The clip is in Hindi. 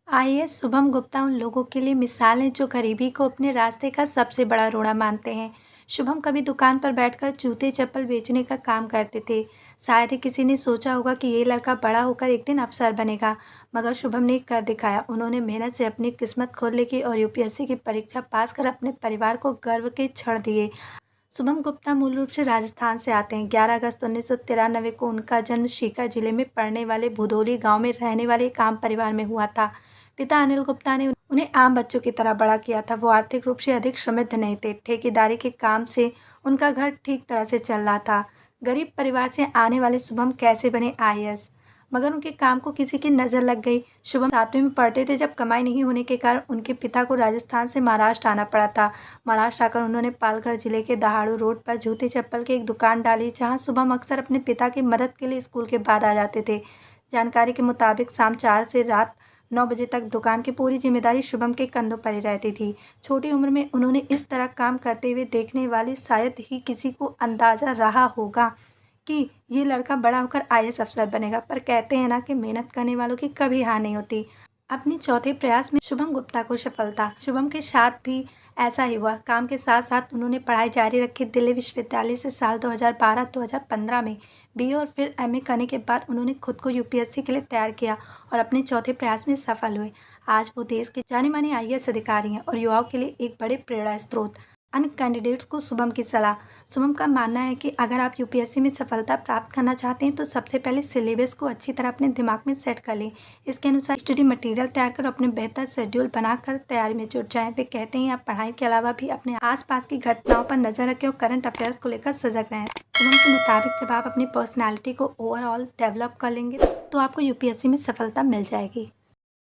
आईएएस शुभम गुप्ता उन लोगों के लिए मिसाल हैं जो गरीबी को अपने रास्ते का सबसे बड़ा रोड़ा मानते हैं। शुभम कभी दुकान पर बैठकर जूते चप्पल बेचने का काम करते थे। शायद ही किसी ने सोचा होगा कि ये लड़का बड़ा होकर एक दिन अफसर बनेगा, मगर शुभम ने कर दिखाया। उन्होंने मेहनत से अपनी किस्मत खोल ली और यूपीएससी की परीक्षा पास कर अपने परिवार को गर्व के क्षण दिए। शुभम गुप्ता मूल रूप से राजस्थान से आते हैं। 11 अगस्त 1993 को उनका जन्म सीकर जिले में पड़ने वाले भुदोली गांव में रहने वाले एक आम परिवार में हुआ था। पिता अनिल गुप्ता ने उन्हें आम बच्चों की तरह बड़ा किया था। वो आर्थिक रूप से अधिक समृद्ध नहीं थे। ठेकेदारी के काम से उनका घर ठीक तरह से चल रहा था। गरीब परिवार से आने वाले शुभम कैसे बने आईएएस, मगर उनके काम को किसी की नज़र लग गई। शुभम 7वीं में पढ़ते थे जब कमाई नहीं होने के कारण उनके पिता को राजस्थान से महाराष्ट्र आना पड़ा था। महाराष्ट्र आकर उन्होंने पालघर जिले के दहाड़ू रोड पर जूते चप्पल की एक दुकान डाली, जहां शुभम अक्सर अपने पिता की मदद के लिए स्कूल के बाद आ जाते थे। जानकारी के मुताबिक शाम 4 से रात 9 बजे तक दुकान की पूरी जिम्मेदारी शुभम के कंधों पर ही रहती थी। छोटी उम्र में उन्होंने इस तरह काम करते हुए देखने वाले शायद ही किसी को अंदाजा रहा होगा कि ये लड़का बड़ा होकर आईएएस अफसर बनेगा। पर कहते हैं ना कि मेहनत करने वालों की कभी हार नहीं होती। अपने चौथे प्रयास में शुभम गुप्ता को सफलता। शुभम के साथ भी ऐसा ही हुआ। काम के साथ साथ उन्होंने पढ़ाई जारी रखी। दिल्ली विश्वविद्यालय से साल 2012-2015 में बीए और फिर एमए करने के बाद उन्होंने खुद को यूपीएससी के लिए तैयार किया और अपने चौथे प्रयास में सफल हुए। आज वो देश के जाने माने आईएएस अधिकारी हैं और युवाओं के लिए एक बड़े प्रेरणा स्रोत। अन्य कैंडिडेट्स को शुभम की सलाह। शुभम का मानना है कि अगर आप यूपीएससी में सफलता प्राप्त करना चाहते हैं तो सबसे पहले सिलेबस को अच्छी तरह अपने दिमाग में सेट कर लें। इसके अनुसार स्टडी मटेरियल तैयार कर अपने बेहतर शेड्यूल बनाकर तैयारी में जुट जाएं। वे कहते हैं आप पढ़ाई के अलावा भी अपने आसपास की घटनाओं पर नजर रखें और करंट अफेयर्स को लेकर सजग रहें। शुभम के मुताबिक जब आप अपनी पर्सनैलिटी को ओवरऑल डेवलप कर लेंगे तो आपको यूपीएससी में सफलता मिल जाएगी।